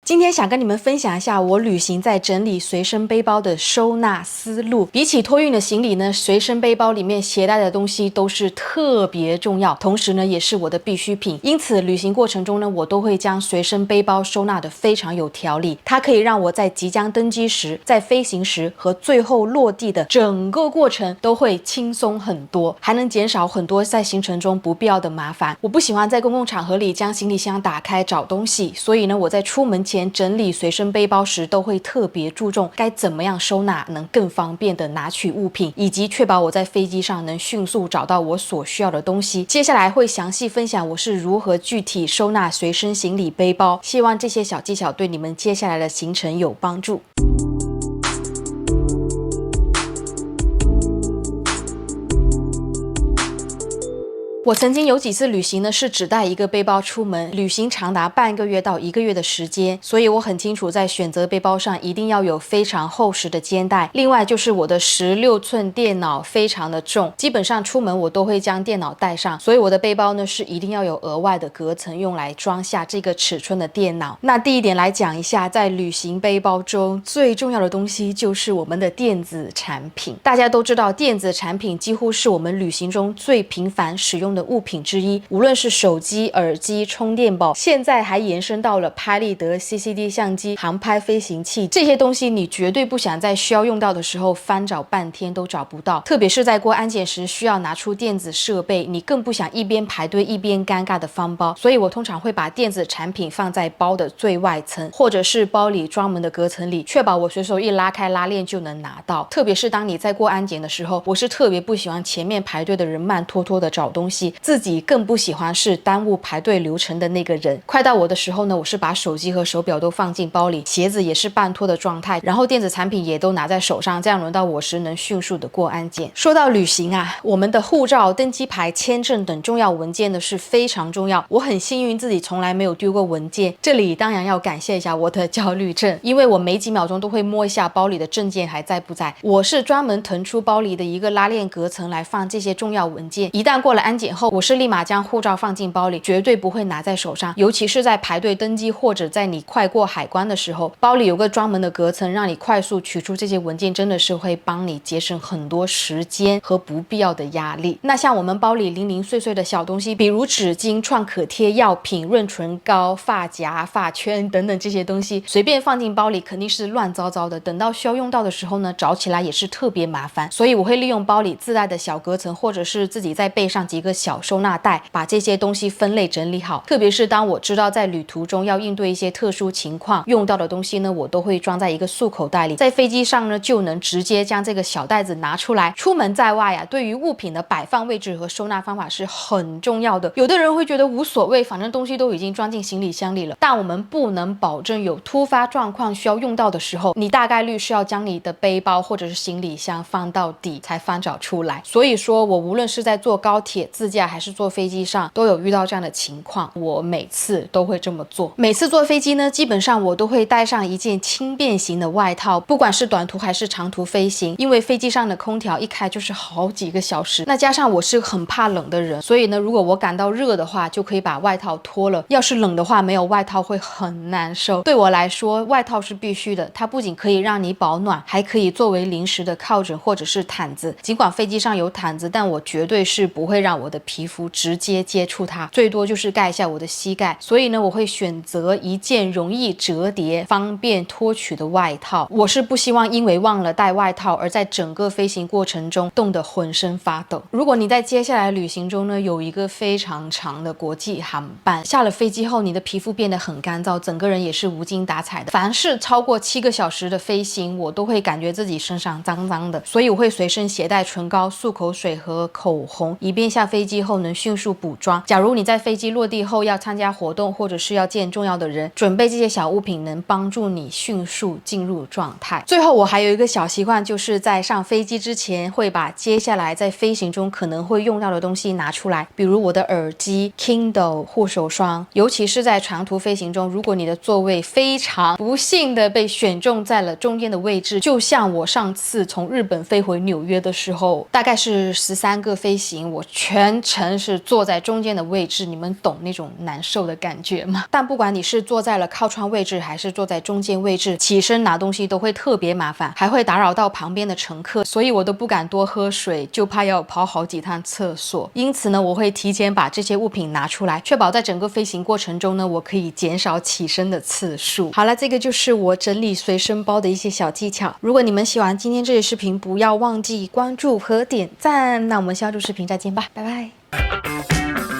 今天想跟你们分享一下我旅行在整理随身背包的收纳思路。比起托运的行李呢，随身背包里面携带的东西都是特别重要，同时呢也是我的必需品。因此旅行过程中呢，我都会将随身背包收纳得非常有条理。它可以让我在即将登机时、在飞行时和最后落地的整个过程都会轻松很多，还能减少很多在行程中不必要的麻烦。我不喜欢在公共场合里将行李箱打开找东西，所以呢，我在出门前整理随身背包时都会特别注重该怎么样收纳能更方便的拿取物品，以及确保我在飞机上能迅速找到我所需要的东西。接下来会详细分享我是如何具体收纳随身行李背包，希望这些小技巧对你们接下来的行程有帮助。我曾经有几次旅行呢，是只带一个背包出门，旅行长达半个月到1个月的时间，所以我很清楚在选择背包上一定要有非常厚实的肩带。另外就是我的16寸电脑非常的重，基本上出门我都会将电脑带上，所以我的背包呢是一定要有额外的隔层用来装下这个尺寸的电脑。那第一点来讲一下，在旅行背包中最重要的东西就是我们的电子产品。大家都知道，电子产品几乎是我们旅行中最频繁使用的物品之一，无论是手机、耳机、充电宝，现在还延伸到了拍立得、CCD 相机、航拍飞行器，这些东西你绝对不想在需要用到的时候翻找半天都找不到，特别是在过安检时需要拿出电子设备，你更不想一边排队一边尴尬的翻包，所以我通常会把电子产品放在包的最外层，或者是包里专门的隔层里，确保我随手一拉开拉链就能拿到。特别是当你在过安检的时候，我是特别不喜欢前面排队的人慢拖拖的找东西，自己更不喜欢是耽误排队流程的那个人。快到我的时候呢，我是把手机和手表都放进包里，鞋子也是半脱的状态，然后电子产品也都拿在手上，这样轮到我时能迅速的过安检。说到旅行啊，我们的护照、登机牌、签证等重要文件呢是非常重要。我很幸运自己从来没有丢过文件，这里当然要感谢一下我的焦虑症，因为我每几秒钟都会摸一下包里的证件还在不在。我是专门腾出包里的一个拉链隔层来放这些重要文件，一旦过了安检后，我是立马将护照放进包里，绝对不会拿在手上，尤其是在排队登机或者在你快过海关的时候，包里有个专门的隔层让你快速取出这些文件，真的是会帮你节省很多时间和不必要的压力。那像我们包里零零碎碎的小东西，比如纸巾、创可贴、药品、润唇膏、发夹、发圈等等这些东西，随便放进包里肯定是乱糟糟的，等到需要用到的时候呢，找起来也是特别麻烦，所以我会利用包里自带的小隔层，或者是自己再备上几个小收纳袋，把这些东西分类整理好。特别是当我知道在旅途中要应对一些特殊情况用到的东西呢，我都会装在一个束口袋里，在飞机上呢就能直接将这个小袋子拿出来。出门在外啊，对于物品的摆放位置和收纳方法是很重要的。有的人会觉得无所谓，反正东西都已经装进行李箱里了，但我们不能保证有突发状况需要用到的时候，你大概率是要将你的背包或者是行李箱放到底才翻找出来。所以说我无论是在坐高铁、自驾还是坐飞机上，都有遇到这样的情况，我每次都会这么做。每次坐飞机呢，基本上我都会带上一件轻便型的外套，不管是短途还是长途飞行，因为飞机上的空调一开就是好几个小时，那加上我是很怕冷的人，所以呢，如果我感到热的话，就可以把外套脱了，要是冷的话，没有外套会很难受。对我来说，外套是必须的，它不仅可以让你保暖，还可以作为临时的靠枕或者是毯子。尽管飞机上有毯子，但我绝对是不会让我的皮肤直接接触它，最多就是盖一下我的膝盖。所以呢，我会选择一件容易折叠、方便脱取的外套。我是不希望因为忘了带外套而在整个飞行过程中冻得浑身发抖。如果你在接下来旅行中呢，有一个非常长的国际航班，下了飞机后你的皮肤变得很干燥，整个人也是无精打采的。凡是超过7个小时的飞行，我都会感觉自己身上脏脏的，所以我会随身携带唇膏、漱口水和口红，以便下飞机后能迅速补妆。假如你在飞机落地后要参加活动，或者是要见重要的人，准备这些小物品能帮助你迅速进入状态。最后我还有一个小习惯，就是在上飞机之前会把接下来在飞行中可能会用到的东西拿出来，比如我的耳机、Kindle、护手霜。尤其是在长途飞行中，如果你的座位非常不幸的被选中在了中间的位置，就像我上次从日本飞回纽约的时候，大概是13个飞行，我全全程是坐在中间的位置，你们懂那种难受的感觉吗？但不管你是坐在了靠窗位置，还是坐在中间位置，起身拿东西都会特别麻烦，还会打扰到旁边的乘客，所以我都不敢多喝水，就怕要跑好几趟厕所。因此呢，我会提前把这些物品拿出来，确保在整个飞行过程中呢，我可以减少起身的次数。好了，这个就是我整理随身包的一些小技巧。如果你们喜欢今天这期视频，不要忘记关注和点赞。那我们下周视频再见吧，拜拜。